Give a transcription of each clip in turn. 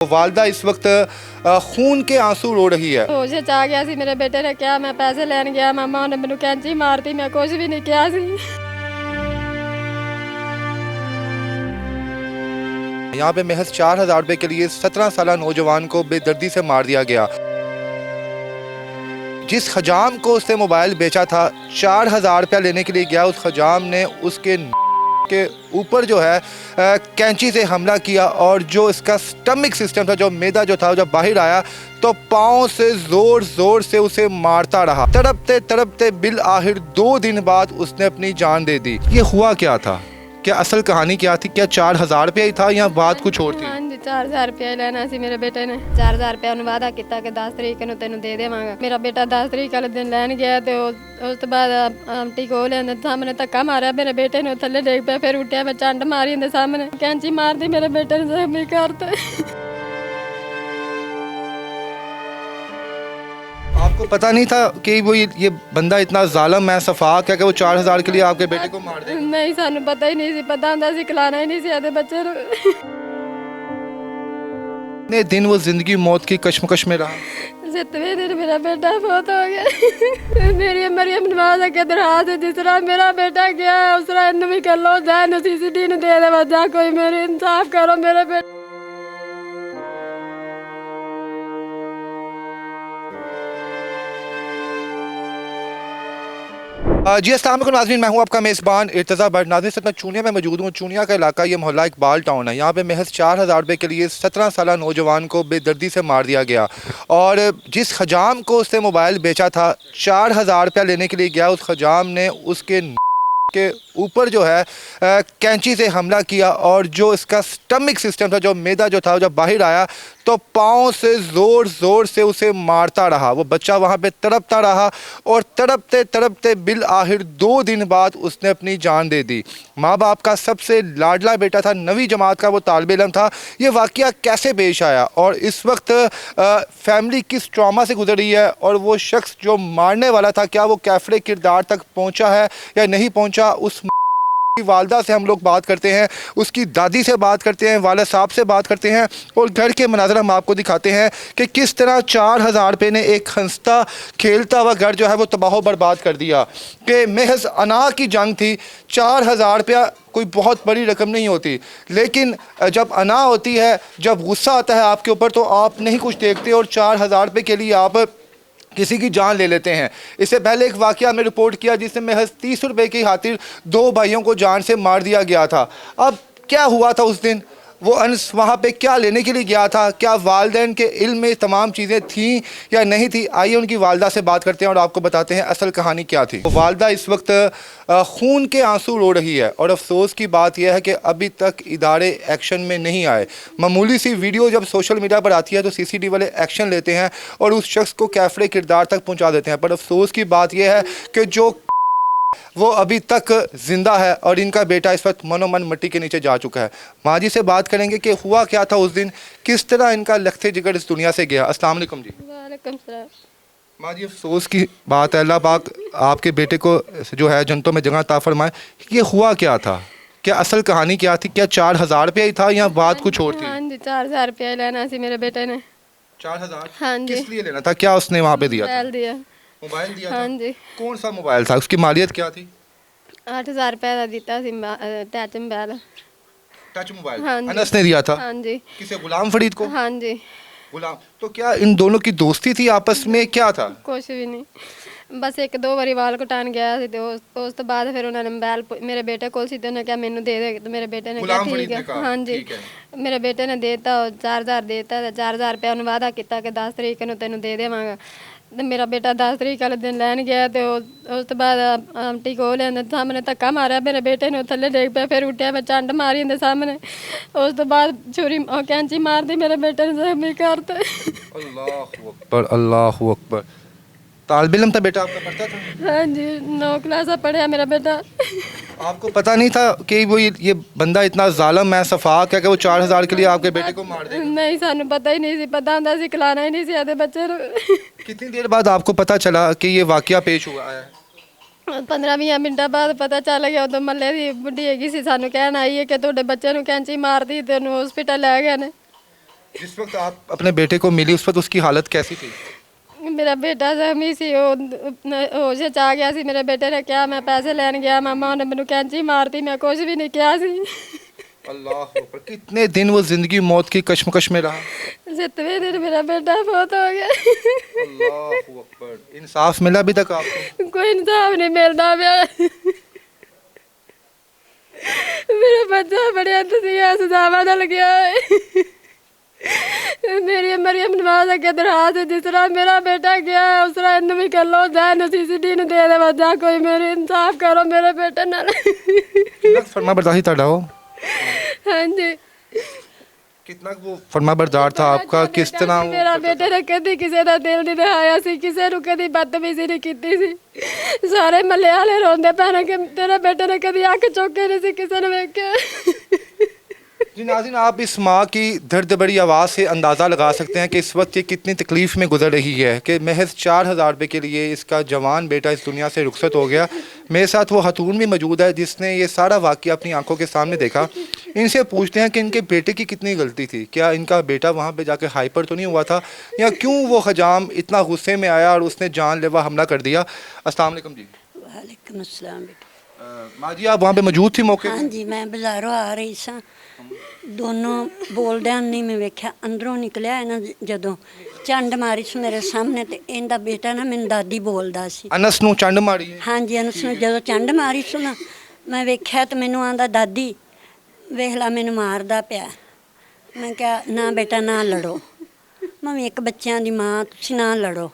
वालदा इस वक्त खून के आंसू रो रही है। होश च आ गया सी मेरे बेटे ने क्या मैं पैसे लैन गया मामा ने मैनू कैंची मारती मैं कुछ भी नहीं किया सी। यहाँ पे महज 4,000 रुपए के लिए 17 साल नौजवान को बेदर्दी से मार दिया गया। जिस खजाम को उसने मोबाइल बेचा था 4,000 रुपया लेने के लिए गया, उस खजाम ने उसके के ऊपर जो है कैंची से हमला किया और जो इसका स्टमिक सिस्टम था, जो मैदा जो था, जब बाहर आया तो पाँव से जोर जोर से उसे मारता रहा। तड़पते तड़पते बिल आखिर 2 दिन बाद उसने अपनी जान दे दी। ये हुआ क्या था? क्या असल कहानी क्या थी? क्या 4,000 रुपया ही था या बात कुछ और थी? हाँ जी 4,000 रुपया लेना सी मेरे बेटे ने। 4,000 रुपया ਨੂੰ ਵਾਅਦਾ ਕੀਤਾ ਕਿ 10 ਤਰੀਕ ਨੂੰ ਤੈਨੂੰ ਦੇ ਦੇਵਾਂਗਾ। ਮੇਰਾ ਬੇਟਾ 10 ਤਰੀਕ ਵਾਲੇ ਦਿਨ ਲੈਣ ਗਿਆ ਤੇ ਉਸ ਤੋਂ ਬਾਅਦ ਆਂਟੀ ਕੋਲ ਆਂਦੇ ਸਾਹਮਣੇ ਧੱਕਾ ਮਾਰਿਆ ਮੇਰੇ ਬੇਟੇ ਨੂੰ, ਥੱਲੇ ਡਿੱਗ ਪਿਆ। ਫਿਰ ਉੱਠਿਆ ਮੈਂ ਚੰਡ ਮਾਰੀ ਉਹਦੇ ਸਾਹਮਣੇ, ਕੈਂਚੀ ਮਾਰਦੀ ਮੇਰੇ ਬੇਟੇ ਨੂੰ ਜ਼ਖਮੀ ਕਰਤੇ। आपको पता नहीं था कि वो ये बंदा इतना जालिम है, सफाक है कि वो 4,000 के लिए आपके बेटे को मार दे? ਨਹੀਂ ਸਾਨੂੰ ਪਤਾ ਹੀ ਨਹੀਂ ਸੀ, ਪਤਾ ਹੁੰਦਾ ਸੀ ਖਿਲਾਣਾ ਹੀ ਨਹੀਂ ਸੀ ਆਦੇ ਬੱਚੇ ਨੂੰ। इतने दिन वो जिंदगी मौत की कश्मकश में रहा। 7वें दिन मेरा बेटा बहुत हो गया। मेरी मरियम नवाज अगे दरखास्त जिस तरह मेरा बेटा गया उस तरह इन भी कर लो, जाए CCTV ने दे दे जा, कोई मेरे इंसाफ करो मेरे बेटे। जी अस्सलाम वालेकुम नाज़रीन, मैं हूं आपका मेज़बान इर्तज़ा भट्ट। नाज़रीन सतना चूनिया में मौजूद हूं। चूनिया का इलाका ये मोहल्ला इकबाल टाउन है। यहाँ पे महज 4,000 रुपये के लिए 17 साल नौजवान को बेदर्दी से मार दिया गया और जिस खजाम को उसने मोबाइल बेचा था 4,000 रुपया लेने के लिए गया, उस खजाम ने उसके के ऊपर जो है कैंची से हमला किया और जो इसका स्टमिक सिस्टम था, जो मैदा जो था, जब बाहर आया तो पाँव से ज़ोर ज़ोर से उसे मारता रहा। वो बच्चा वहाँ पे तड़पता रहा और तड़पते तड़पते बिल आखिर 2 दिन बाद उसने अपनी जान दे दी। माँ बाप का सबसे लाडला बेटा था, 9वीं जमात का वो तालिब इल्म था। ये वाक़या कैसे पेश आया और इस वक्त फैमिली किस ट्रॉमा से गुजर रही है और वो शख्स जो मारने वाला था क्या वो कैफरे किरदार तक पहुँचा है या नहीं पहुँचा, उस वालदा से हम लोग बात करते हैं, उसकी दादी से बात करते हैं, वाला साहब से बात करते हैं और घर के मनाज़र हम आपको दिखाते हैं कि किस तरह 4,000 रुपये ने एक हंसता खेलता हुआ घर जो है वो तबाह बर्बाद कर दिया। कि महज अना की जंग थी। 4,000 रुपया कोई बहुत बड़ी रकम नहीं होती, लेकिन जब अना होती है, जब गुस्सा आता है आपके ऊपर तो आप नहीं कुछ देखते और 4,000 रुपये के लिए आप किसी की जान ले लेते हैं। इससे पहले एक वाक़या हमने रिपोर्ट किया जिसमें महज 30 रुपये की खातिर 2 भाइयों को जान से मार दिया गया था। अब क्या हुआ था उस दिन? वो अंस वहाँ पे क्या लेने के लिए गया था? क्या वालिदैन के इल्म में तमाम चीज़ें थीं या नहीं थी? आइए उनकी वालदा से बात करते हैं और आपको बताते हैं असल कहानी क्या थी। तो वालदा इस वक्त खून के आंसू रो रही है और अफसोस की बात यह है कि अभी तक इदारे एक्शन में नहीं आए। मामूली सी वीडियो जब सोशल मीडिया पर आती है तो CCTV वाले एक्शन लेते हैं और उस शख्स को कैफरे किरदार तक पहुँचा देते हैं। पर अफसोस की बात यह है कि जो वो अभी तक जिंदा है और इनका बेटा इस वक्त मनोमन मिट्टी के नीचे जा चुका है। माँ जी से बात करेंगे कि हुआ क्या था उस दिन, किस तरह इनका लखते जिगर इस दुनिया से गया। अस्सलाम वालेकुम जी। वालेकुम सलाम। माँ जी अफसोस की बात है, अल्लाह पाक आपके बेटे को जो है जन्नतों में जगह अता फरमाए। ये हुआ क्या था? क्या असल कहानी क्या थी? क्या 4,000 रुपया ही था या बात कुछ और थी? हाँ जी 4,000 रुपया लेना सी मेरे बेटे ने। 4,000? हाँ जी। किस लिए लेना था? क्या उसने वहाँ पे दिया था? मोबाइल दिया। मोबाइल दिया हाँ था? जी। कौन सा मोबाइल था? उसकी मालियत क्या थी? 8,000 रुपया का दिता सी टच मोबाइल। टच मोबाइल हाँ जी। अनस ने दिया था? हाँ जी। किसे? गुलाम फरीद को? हाँ जी। गुलाम। तो क्या इन दोनों की दोस्ती थी आपस में? क्या था? कुछ भी नहीं, बस 1-2 ਵਾਰੀ ਵਾਲ ਕਟਾਣ ਗਿਆ ਸੀ ਤੇ ਉਸ ਤੋਂ ਬਾਅਦ ਫਿਰ ਉਹਨਾਂ ਨੇ ਮੋਬਾਈਲ ਮੇਰੇ ਬੇਟੇ ਕੋਲ ਸੀ ਤੇ ਉਹਨੇ ਕਿਹਾ ਮੈਨੂੰ ਦੇ ਦੇ, ਤੇ ਮੇਰੇ ਬੇਟੇ ਨੇ ਕਿਹਾ ਗੁਲਾਮ ਫਰੀਦ ਠੀਕ ਨੇ ਹੈ। ਕਹਾ, ਹਾਂਜੀ ਠੀਕ ਹੈ। ਮੇਰੇ ਬੇਟੇ ਨੇ ਦੇਤਾ 4,000 ਦੇਤਾ ਤੇ 4,000 ਰੁਪਏ ਉਹਨੂੰ ਵਾਅਦਾ ਕੀਤਾ ਕਿ 10 ਤਰੀਕ ਨੂੰ ਤੈਨੂੰ ਦੇ ਦੇਵਾਂਗਾ। ਤੇ ਮੇਰਾ ਬੇਟਾ 10 ਤਰੀਕ ਵਾਲੇ ਦਿਨ ਲੈਣ ਗਿਆ ਤੇ ਉਸ ਤੋਂ ਬਾਅਦ ਆਂਟੀ ਕੋਲ ਆਂਦੇ ਸਾਹਮਣੇ ਧੱਕਾ ਮਾਰਿਆ ਮੇਰੇ ਬੇਟੇ ਨੂੰ, ਥੱਲੇ ਡਿੱਗ ਪਿਆ। ਫਿਰ ਉੱਠਿਆ ਮੈਂ ਚੰਡ ਮਾਰੀ ਉਹਦੇ ਸਾਹਮਣੇ। ਉਸ ਤੋਂ ਬਾਅਦ ਛੁਰੀ ਕੈਂਚੀ ਮਾਰਦੀ ਮੇਰੇ ਬੇਟੇ ਨੂੰ ਜ਼ਖਮੀ ਕਰਤੇ। अल्लाहु अकबर, अल्लाहु अकबर। तालिब इल्म था बेटा आपका, पढ़ता था? हाँ जी 9 क्लास पढ़ा मेरा बेटा। आपको पता नहीं था कि वो ये बंदा इतना जालिम है, सफाक है कि वो 4,000 के लिए आपके बेटे को मार देगा? नहीं सानू पता ही नहीं सी, पता ਹੁੰਦਾ ਸੀ खिलाना ही नहीं सी आदे बच्चे ਨੂੰ। कितनी देर बाद आपको पता चला कि ये वाकया पेश हुआ है? 15-20 ਮਿੰਟਾਂ ਬਾਅਦ ਪਤਾ ਚੱਲ ਗਿਆ। ਉਦੋਂ ਮੱਲੇ ਦੀ ਬੁੱਢੀ ਹੈਗੀ ਸੀ, ਸਾਨੂੰ ਕਹਿਣ ਆਈ ਹੈ ਕਿ ਤੁਹਾਡੇ ਬੱਚੇ ਨੂੰ ਕੈਂਚੀ ਮਾਰਦੀ ਤੇ ਉਹਨੂੰ ਹਸਪੀਟਲ ਲੈ ਗਏ ਨੇ। जिस वक्त आप अपने बेटे को मिली उस वक्त उसकी हालत कैसी थी? ਮੇਰਾ ਬੇਟਾ ਜ਼ਖਮੀ ਸੀ, ਉਹ ਹੋਸ਼ 'ਚ ਆ ਗਿਆ ਸੀ। ਮੇਰੇ ਬੇਟੇ ਨੇ ਕਿਹਾ ਮੈਂ ਪੈਸੇ ਲੈਣ ਗਿਆ, ਮਾਮਾ ਉਹਨੇ ਮੈਨੂੰ ਕੈਂਚੀ ਮਾਰਤੀ, ਮੈਂ ਕੁਝ ਵੀ ਨਹੀਂ ਕਿਹਾ ਸੀ। अल्लाह अकबर। कितने दिन वो जिंदगी मौत की कश्मकश में रहा? 7वें दिन मेरा बेटा बहुत हो गया। अल्लाह अकबर। इंसाफ मिला अभी तक आपको? कोई इंसाफ नहीं मिलता पिया। मेरा बच्चा बड़े इंतजार सजावा नल गया है। मेरी मरियम नवाज अगे दरखास्त जिस तरह मेरा बेटा गया है उस तरह इन्हू भी कर लो, जाए सीसीटी ਨੂੰ ਦੇ ਦੇਵਾ, ਜਾਂ ਕੋਈ ਮੇਰੇ इंसाफ करो मेरे बेटे नाल। कितना फरमा बरदारी था वो? हाँ जी। कितना वो फरमा बरदार था आपका? किस तरह मेरा बेटे ने कभी किसी का दिल नहीं दिखाया सी, किसी ਨੂੰ कभी बदतमीजी नहीं की सी। सारे मल्ले वाले रोंदे पैने कि तेरे बेटे ने कभी अख चुक के नहीं सी किसी ने वेख्या। जी नाज़रीन, आप इस माँ की दर्द बड़ी आवाज़ से अंदाज़ा लगा सकते हैं कि इस वक्त ये कितनी तकलीफ़ में गुजर रही है कि महज 4,000 रुपये के लिए इसका जवान बेटा इस दुनिया से रुखसत हो गया। मेरे साथ वो खतून भी मौजूद है जिसने ये सारा वाक़या अपनी आंखों के सामने देखा। इनसे पूछते हैं कि इनके बेटे की कितनी गलती थी, क्या इनका बेटा वहाँ पे जाके हाइपर तो नहीं हुआ था, या क्यों वो हजाम इतना गुस्से में आया और उसने जानलेवा हमला कर दिया। अस्सलाम वालेकुम जी। वालेकुम अस्सलाम बेटा। माँ जी, आप वहाँ पे मौजूद थी मौके हाँ पे? जी, मैं बाजारों आ रही सां, दोनों बोलदਿਆਂ नहीं मैं वेख्या, अंदरों निकलिया है ना जदों चंड मारी सी मेरे सामने ते इनदा बेटा ना मैनूं दादी बोलदा सी। अनस नूं चंड मारी है? हाँ जी, अनस नूं जदों चंड मारी सी ना मैं वेख्या ते मैनूं आंदा दादी वेख ला मैनूं मारदा पिया। मैं कहा ना बेटा ना लड़ो, मैं भी एक बच्चों की माँ, तुसीं ना लड़ो।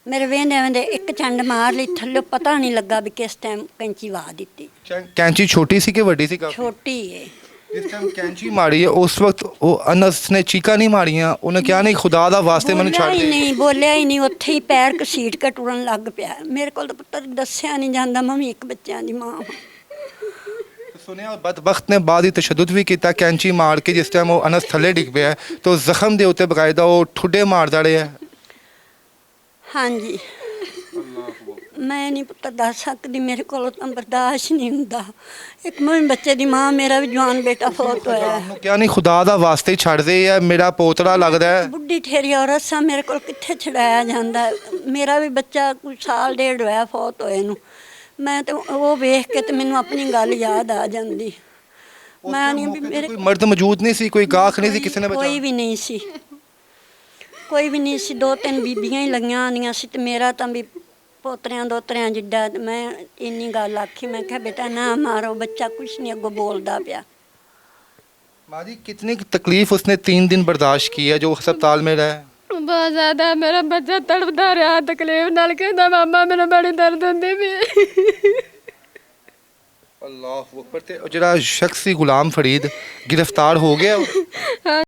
मेरे वेंदे वेंदे एक चंड मार ली, थल्ले पता नहीं लगा भी किस टाइम कैंची वाह दी। कैंची छोटी सी कि बड़ी सी? काफी छोटी है। जिस टाइम कैंची मारी है उस वक्त वो अनस ने चीका नहीं मारियां? उन्हें क्या नहीं खुदा दा वास्ते मैनूं छड्ड दे? बोलिया ही नहीं, उत्थे ही पैर घसीट के टुरन लग पिया। मेरे को तो पुत्तर दस्सिया नहीं जाता, मैं भी एक बच्चों की माँ हाँ। सुनिया बदबख्त ने बाद ही तशद्दुद भी किया, कैंची मार के जिस टाइम वो अनस थले डिग पिया है तो जख्म दे उत्ते बकायदा वो ठुड्डे मारदा रहा है। हाँ जी, मैं नहीं पुत्तर दस सकती, मेरे को तो बर्दाश्त नहीं होंदा। एक मैं बच्चे की माँ, मेरा भी जवान बेटा फौत होया है। क्या नहीं खुदा दा वास्ते ही छड्ड दे, या मेरा पोतरा लगदा है। बुढ़ी ठेरी औरत सा, मेरे को कित्थे छड़ाया जांदा है। मेरा भी बच्चा कुछ साल डेढ़ होया फौत होए नूं। मैं तो वो वेख के तो मैनूं अपनी गल याद आ जांदी। मैं नहीं भी मेरे कोई मर्द मौजूद नहीं सी, कोई गाख नहीं सी, किसी ने कोई भी नहीं सी, कोई भी नहीं सी। 2-3 बीबियां ही लगियां आंदियां सी ते मेरा तां भी पोतरियां दोतरियां जिड्डा। मैं इन्नी गल आखी, मैं कहा बेटा ना मारो, बच्चा कुछ नहीं अगों बोलदा पिया। माँ जी, कितनी तकलीफ उसने 3 दिन बर्दाश्त की है जो अस्पताल में रहा है? बहुत ज्यादा। मेरा बच्चा तड़पदा रहा तकलीफ नाल, कहंदा मामा मेरा बड़ी दर्द हुंदी पई। अल्लाह अकबर। ते जिहड़ा शख्स सी गुलाम फरीद गिरफ्तार हो गया? हाँ।